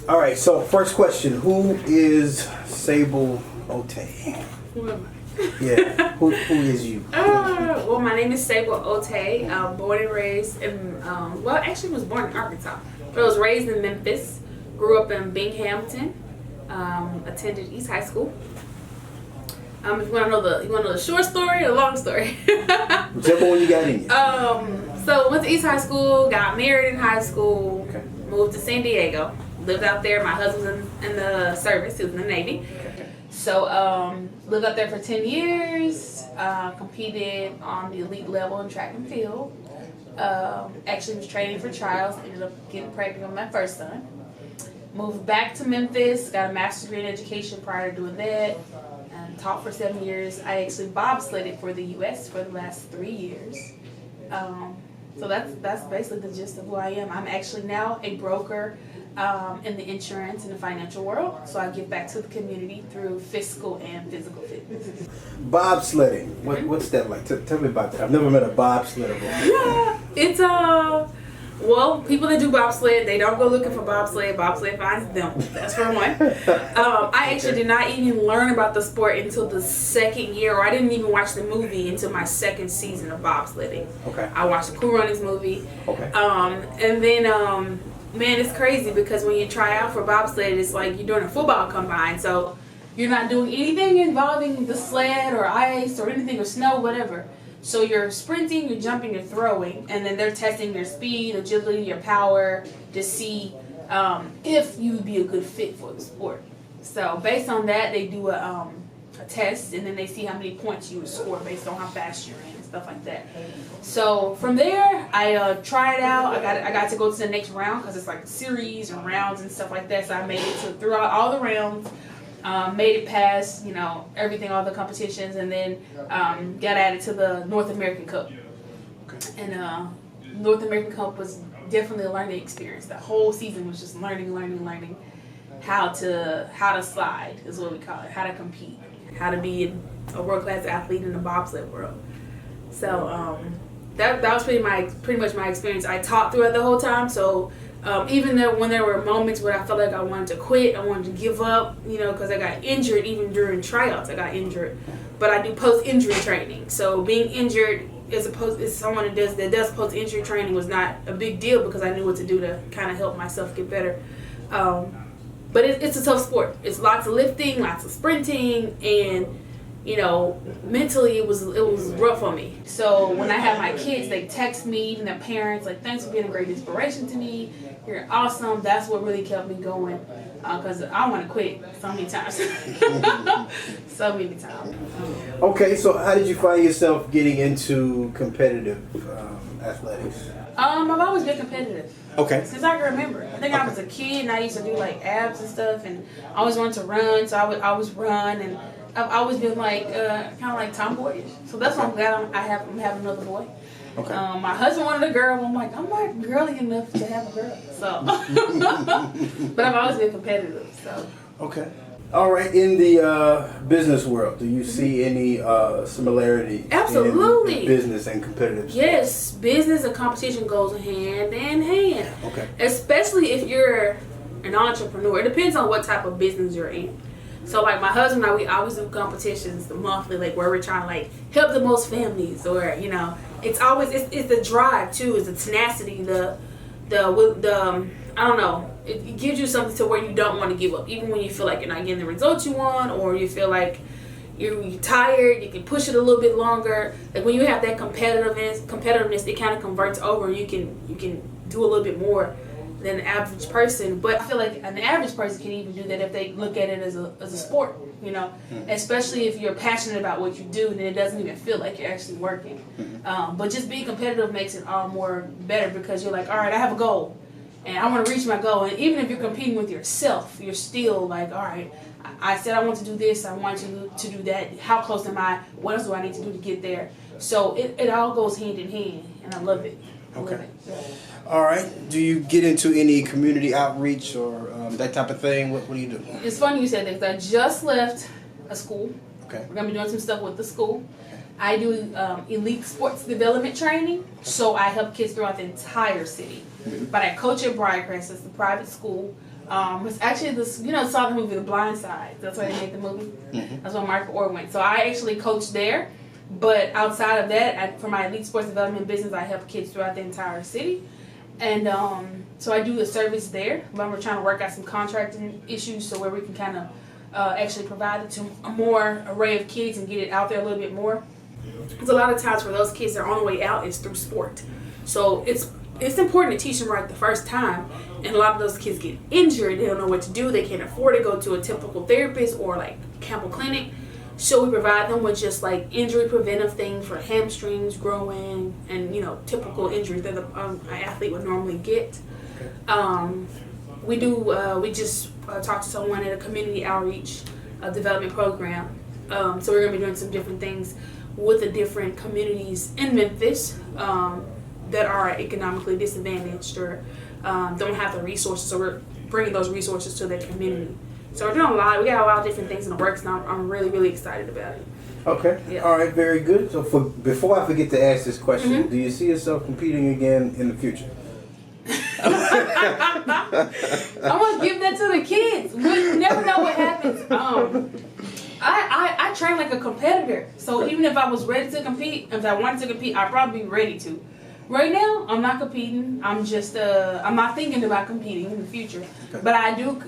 All right, so first question. Who is Sabel Otey? Who am Yeah, who is you? Well, my name is Sabel Otey. Born and raised in, actually was born in Arkansas, but I was raised in Memphis. Grew up in Binghamton. Attended East High School. If you want to know the short story or the long story? Whichever one you got in you. So went to East High School. Got married in high school. Okay. Moved to San Diego. Lived out there. My husband was in the service. He was in the Navy. Okay. So lived out there for 10 years. Competed on the elite level in track and field. Actually was training for trials. Ended up getting pregnant with my first son. Moved back to Memphis. Got a master's degree in education prior to doing that. And taught for 7 years. I actually bobsledded for the U.S. for the last 3 years. So that's basically the gist of who I am. I'm actually now a broker in the insurance and the financial world. So I give back to the community through fiscal and physical fitness. Bobsledding. What's that like? Tell me about that. I've never met a bobsledder before. Yeah, it's well, people that do bobsled, they don't go looking for bobsled. Bobsled finds them. That's for one. I actually did not even learn about the sport until the second year, or I didn't even watch the movie until my second season of bobsledding. Okay. I watched the Cool Runnings movie. Okay. And then, man, it's crazy because when you try out for bobsled, it's like you're doing a football combine. So you're not doing anything involving the sled or ice or anything or snow, whatever. So you're sprinting, you're jumping, you're throwing, and then they're testing your speed, agility, your power to see if you would be a good fit for the sport. So based on that, they do a test, and then they see how many points you would score based on how fast you're in and stuff like that. So from there, I tried out. I got to go to the next round because it's like a series and rounds and stuff like that. So I made it throughout all the rounds. Made it past, everything, all the competitions, and then got added to the North American Cup. Okay. And North American Cup was definitely a learning experience. The whole season was just learning how to slide is what we call it, how to compete, how to be a world-class athlete in the bobsled world. So that was pretty much my experience. I taught throughout the whole time, so. Even when there were moments where I felt like I wanted to quit, I wanted to give up, because I got injured even during tryouts. I got injured, but I do post-injury training. So being injured as someone that does post-injury training was not a big deal because I knew what to do to kind of help myself get better. But it's a tough sport. It's lots of lifting, lots of sprinting, and mentally it was rough on me. So when I have my kids, they text me, even their parents, like, thanks for being a great inspiration to me. You're awesome. That's what really kept me going, because I want to quit so many times. So many times. Okay, so how did you find yourself getting into competitive athletics? I've always been competitive. Okay. Since I can remember. I think I was a kid and I used to do like abs and stuff, and I always wanted to run, so I would always run, and I've always been like kind of like tomboyish. So that's why I'm glad I'm having another boy. Okay. My husband wanted a girl. I'm like, I'm not girly enough to have a girl. So, but I've always been competitive. So. Okay. All right. In the business world, do you see any similarities? Absolutely. In business and competitive sports? Yes, business and competition goes hand in hand. Okay. Especially if you're an entrepreneur. It depends on what type of business you're in. So like my husband and I, we always do competitions monthly, like where we're trying to like help the most families, or it's always it's the drive too, it's the tenacity, the I don't know, it gives you something to where you don't want to give up, even when you feel like you're not getting the results you want, or you feel like you're tired, you can push it a little bit longer. Like when you have that competitiveness, it kind of converts over. You can do a little bit more than an average person, but I feel like an average person can even do that if they look at it as a sport, especially if you're passionate about what you do, then it doesn't even feel like you're actually working. But just being competitive makes it all more better because you're like, all right, I have a goal and I want to reach my goal. And even if you're competing with yourself, you're still like, all right, I said I want to do this, I want to do that. How close am I? What else do I need to do to get there? So it all goes hand in hand, and I love it. Okay. All right. Do you get into any community outreach or that type of thing? What do you do? It's funny you said that because I just left a school. Okay. We're going to be doing some stuff with the school. I do elite sports development training, so I help kids throughout the entire city. But I coach at Briarcrest. It's a private school. It's actually this, saw the movie The Blind Side. That's why they made the movie. Mm-hmm. That's where Michael Orr went. So I actually coach there. But outside of that, for my elite sports development business, I help kids throughout the entire city. And so I do the service there. But we're trying to work out some contracting issues so where we can kind of actually provide it to a more array of kids and get it out there a little bit more. Because a lot of times for those kids, their only way out is through sport. So it's important to teach them right the first time. And a lot of those kids get injured. They don't know what to do. They can't afford to go to a typical therapist or like Campbell Clinic. So we provide them with just like injury preventive things for hamstrings growing and typical injuries that an athlete would normally get. We just talked to someone at a community outreach development program. So we're going to be doing some different things with the different communities in Memphis that are economically disadvantaged or don't have the resources. So we're bringing those resources to their community. So we're doing a lot. We got a lot of different things in the works, and I'm really, really excited about it. Okay. Yeah. All right. Very good. So before I forget to ask this question, Mm-hmm. do you see yourself competing again in the future? I'm gonna give that to the kids. We never know what happens. I train like a competitor, so even if I was ready to compete, if I wanted to compete, I'd probably be ready to. Right now, I'm not competing. I'm just I'm not thinking about competing in the future. Okay. But I do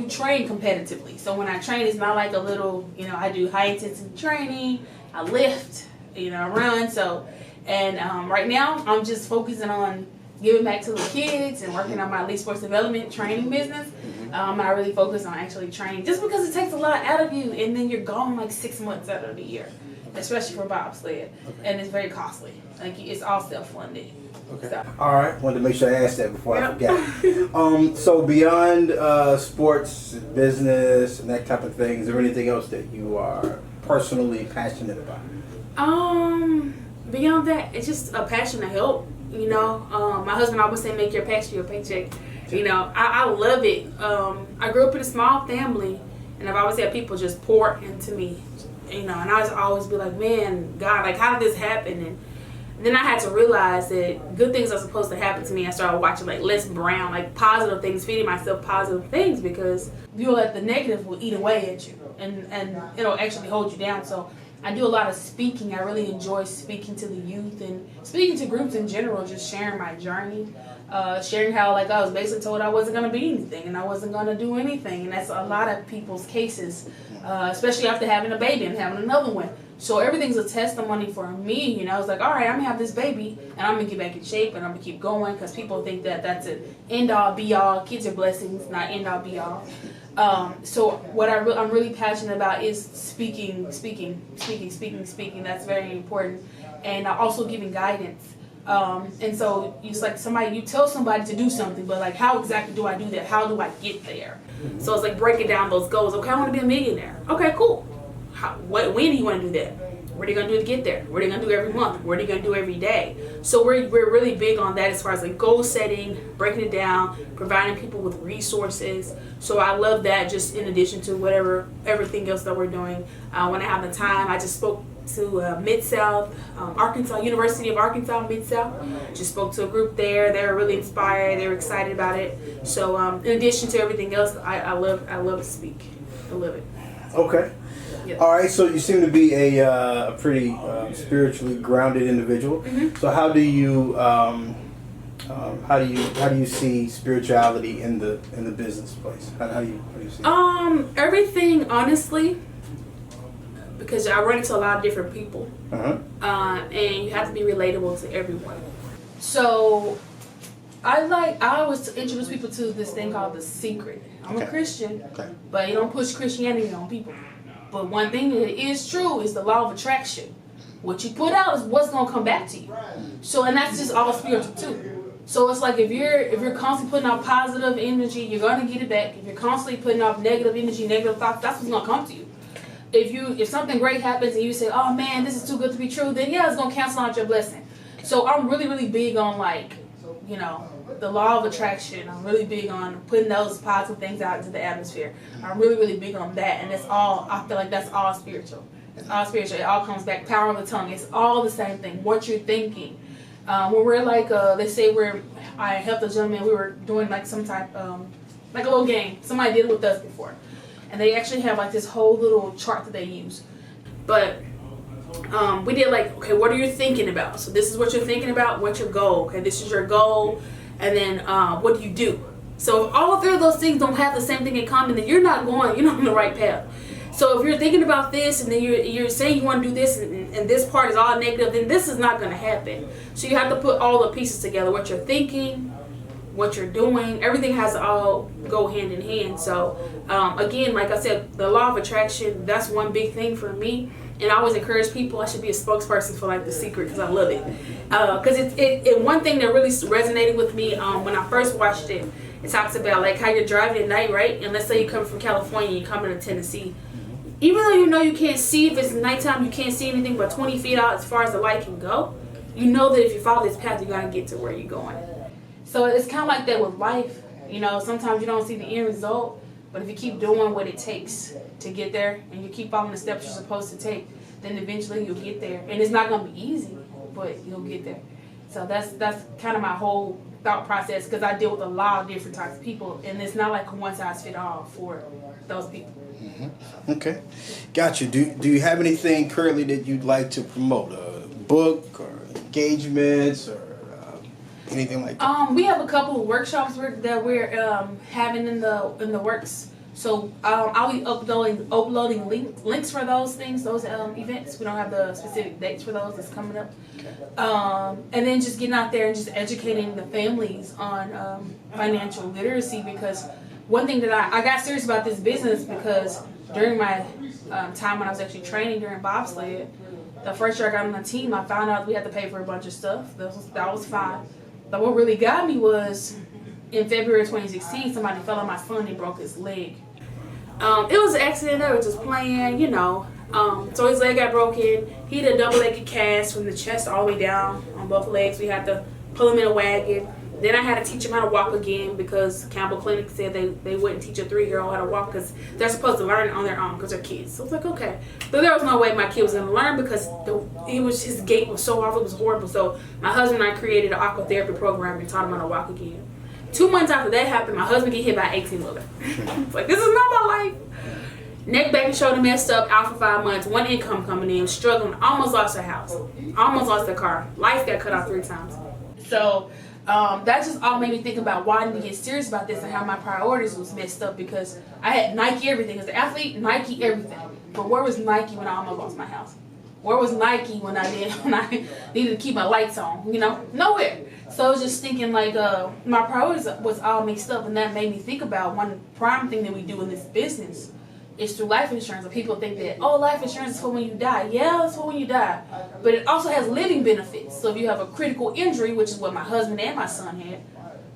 train competitively. So when I train, it's not like a little, I do high intensity training. I lift, I run. So, and right now, I'm just focusing on giving back to the kids and working on my elite sports development training business. I'm not really focused on actually training just because it takes a lot out of you, and then you're gone like 6 months out of the year. Especially for bobsled, and it's very costly. Like it's all self-funded. Okay. So. All right. Wanted to make sure I asked that before I forgot. So beyond sports, business, and that type of thing, is there anything else that you are personally passionate about? Beyond that, it's just a passion to help. My husband always say, "Make your passion your paycheck." I love it. I grew up in a small family, and I've always had people just pour into me. And I always be like, man, God, like, how did this happen? And then I had to realize that good things are supposed to happen to me. I started watching like Les Brown, like positive things, feeding myself positive things, because you'll let the negative will eat away at you, and it'll actually hold you down. So I do a lot of speaking. I really enjoy speaking to the youth and speaking to groups in general, just sharing my journey. Sharing how like I was basically told I wasn't going to be anything and I wasn't going to do anything, and that's a lot of people's cases, especially after having a baby and having another one. So everything's a testimony for me. It's like, all right, I'm gonna have this baby and I'm gonna get back in shape and I'm gonna keep going, because people think that that's an end all be all. Kids are blessings, not end all be all. So what I'm really passionate about is speaking. That's very important, and also giving guidance. And so it's like you tell somebody to do something, but like, how exactly do I do that? How do I get there? Mm-hmm. So it's like breaking down those goals. Okay, I want to be a millionaire. Okay, cool. When do you want to do that? What are you going to do to get there? What are you going to do every month? What are you going to do every day? So we're really big on that as far as like goal setting, breaking it down, providing people with resources. So I love that, just in addition to everything else that we're doing. When I have the time, I just spoke to Mid-South, Arkansas, University of Arkansas, Mid-South. Just spoke to a group there. They were really inspired. They were excited about it. So in addition to everything else, I love to speak. I love it. Okay. Yep. All right. So you seem to be a pretty spiritually grounded individual. Mm-hmm. So how do you see spirituality in the business place? How do you see it? Everything, honestly, because I run into a lot of different people, and you have to be relatable to everyone. So I always introduce people to this thing called The Secret. I'm a Christian, but you don't push Christianity on people. But one thing that is true is the law of attraction. What you put out is what's gonna come back to you. So, and that's just all spiritual too. So it's like if you're constantly putting out positive energy, you're gonna get it back. If you're constantly putting out negative energy, negative thoughts, that's what's gonna come to you. If something great happens and you say, oh man, this is too good to be true, then yeah, it's gonna cancel out your blessing. So I'm really, really big on the law of attraction. I'm really big on putting those positive things out into the atmosphere. I'm really, really big on that, and I feel like that's all spiritual. It's all spiritual. It all comes back. Power of the tongue. It's all the same thing. What you're thinking. When we're like, let's say I helped a gentleman. We were doing like some type, like a little game. Somebody did it with us before, and they actually have like this whole little chart that they use. But we did like, okay, what are you thinking about? So this is what you're thinking about. What's your goal? Okay, this is your goal, and then what do you do? So if all three of those things don't have the same thing in common, then you're not on the right path. So if you're thinking about this and then you're saying you want to do this and this part is all negative, then this is not going to happen. So you have to put all the pieces together. What you're thinking, what you're doing, everything has to all go hand in hand. So again, like I said, the law of attraction, that's one big thing for me. And I always encourage people, I should be a spokesperson for like The Secret because I love it. Because it one thing that really resonated with me when I first watched it, it talks about like how you're driving at night, right? And let's say you come from California and you come into Tennessee. Even though you know you can't see, if it's nighttime, you can't see anything but 20 feet out as far as the light can go, you know that if you follow this path, you're going to get to where you're going. So it's kind of like that with life. You know, sometimes you don't see the end result, but if you keep doing what it takes to get there and you keep following the steps you're supposed to take, then eventually you'll get there. And it's not going to be easy, but you'll get there. So that's kind of my whole thought process, because I deal with a lot of different types of people, and it's not like a one size fit all for those people. Mm-hmm. Okay, gotcha. Do you have anything currently that you'd like to promote? A book or engagements or anything like that? We have a couple of workshops that we're having in the works. So I'll be uploading links for those things, those events. We don't have the specific dates for those. It's coming up. Okay. And then just getting out there and just educating the families on financial literacy, because one thing that I got serious about this business because during my time when I was actually training during bobsled, the first year I got on the team, I found out we had to pay for a bunch of stuff. That was fine. But what really got me was in February 2016, somebody fell on my son and broke his leg. It was an accident. They were just playing, you know. So his leg got broken. He had a double-legged cast from the chest all the way down on both legs. We had to pull him in a wagon. Then I had to teach him how to walk again because Campbell Clinic said they wouldn't teach a 3-year-old how to walk because they're supposed to learn it on their own because they're kids. So I was like, okay. But there was no way my kid was going to learn because his gait was so off. It was horrible. So my husband and I created an aqua therapy program and taught him how to walk again. 2 months after that happened, my husband get hit by an 18-wheeler. It's like, this is not my life. Neck, back, and shoulder messed up, out for 5 months, one income coming in, struggling, almost lost her house, almost lost her car. Life got cut off 3 times. So that just all made me think about why I need to get serious about this and how my priorities was messed up, because I had Nike everything. As an athlete, Nike everything. But where was Nike when I almost lost my house? Where was Nike when I needed to keep my lights on? You know, nowhere. So I was just thinking like my priorities was all mixed up, and that made me think about one prime thing that we do in this business is through life insurance. And people think that, oh, life insurance is for when you die. Yeah, it's for when you die. But it also has living benefits. So if you have a critical injury, which is what my husband and my son had,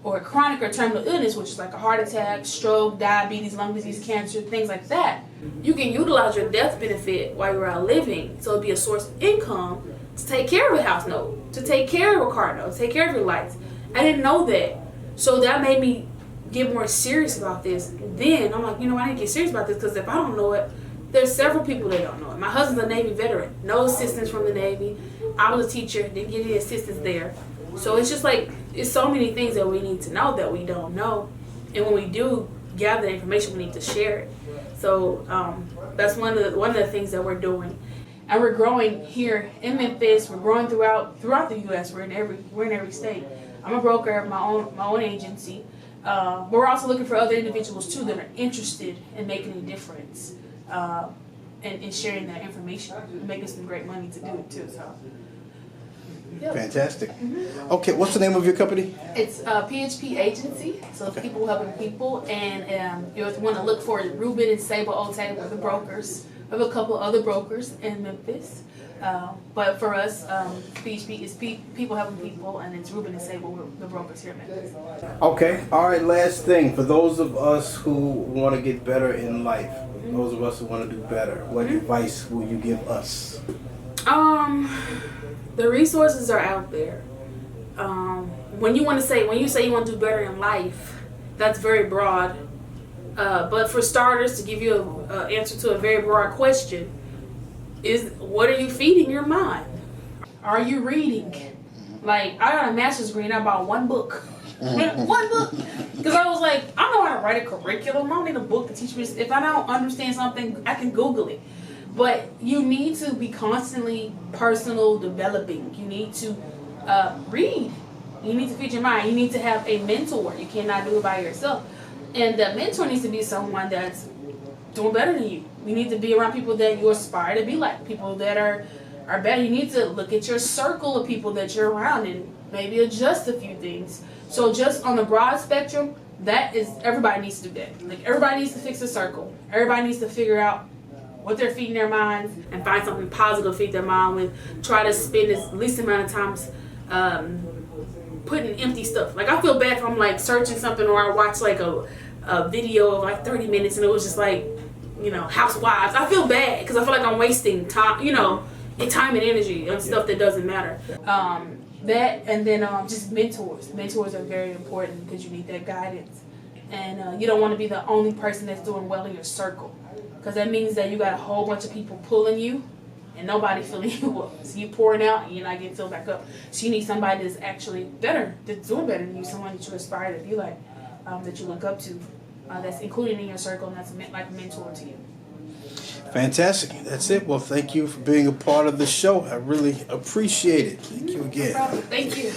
or a chronic or terminal illness, which is like a heart attack, stroke, diabetes, lung disease, cancer, things like that, you can utilize your death benefit while you're out living. So it'd be a source of income to take care of a house note, to take care of a car note, to take care of your lights. I didn't know that. So that made me get more serious about this. Then I'm like, you know, I need to get serious about this, because if I don't know it, there's several people that don't know it. My husband's a Navy veteran, no assistance from the Navy. I was a teacher, didn't get any assistance there. So it's just like, it's so many things that we need to know that we don't know. And when we do gather the information, we need to share it. So that's one of the things that we're doing. And we're growing here in Memphis. We're growing throughout the U.S. We're in every state. I'm a broker of my own agency. But we're also looking for other individuals too that are interested in making a difference and sharing that information and making some great money to do it too. So, yep. Fantastic. Mm-hmm. Okay, what's the name of your company? It's PHP Agency. So okay. People helping people, and you want to look for Ruben and Sabel Otey. We're the brokers. We have a couple other brokers in Memphis. But for us, PHP is people helping people, and it's Ruben and Sabel, we're the brokers here in Memphis. Okay, all right, last thing. For those of us who want to get better in life, those of us who want to do better, what advice will you give us? The resources are out there. When you say you want to do better in life, that's very broad. But for starters, to give you an answer to a very broad question, is what are you feeding your mind? Are you reading? Like, I got a master's degree and I bought one book. One book. Because I was like, I know how to gotta write a curriculum. I don't need a book to teach me. If I don't understand something, I can Google it. But you need to be constantly personal developing. You need to read. You need to feed your mind. You need to have a mentor. You cannot do it by yourself. And the mentor needs to be someone that's doing better than you. You need to be around people that you aspire to be like, people that are better. You need to look at your circle of people that you're around and maybe adjust a few things. So just on the broad spectrum, that is, everybody needs to do that. Like, everybody needs to fix a circle. Everybody needs to figure out what they're feeding their minds and find something positive to feed their mind with. Try to spend as least amount of times putting empty stuff. Like, I feel bad if I'm like searching something or I watch like a video of like 30 minutes and it was just like, you know, housewives. I feel bad because I feel like I'm wasting time, you know, and time and energy on stuff that doesn't matter. That, and then just mentors. Mentors are very important because you need that guidance. And you don't want to be the only person that's doing well in your circle, because that means that you got a whole bunch of people pulling you and nobody filling you up. So you pouring out and you're not getting filled back up. So you need somebody that's actually better, that's doing better than you, someone that you aspire to be like, that you look up to, that's included in your circle and that's like a mentor to you. Fantastic. That's it. Well, thank you for being a part of the show. I really appreciate it. Thank you again. No problem. Thank you.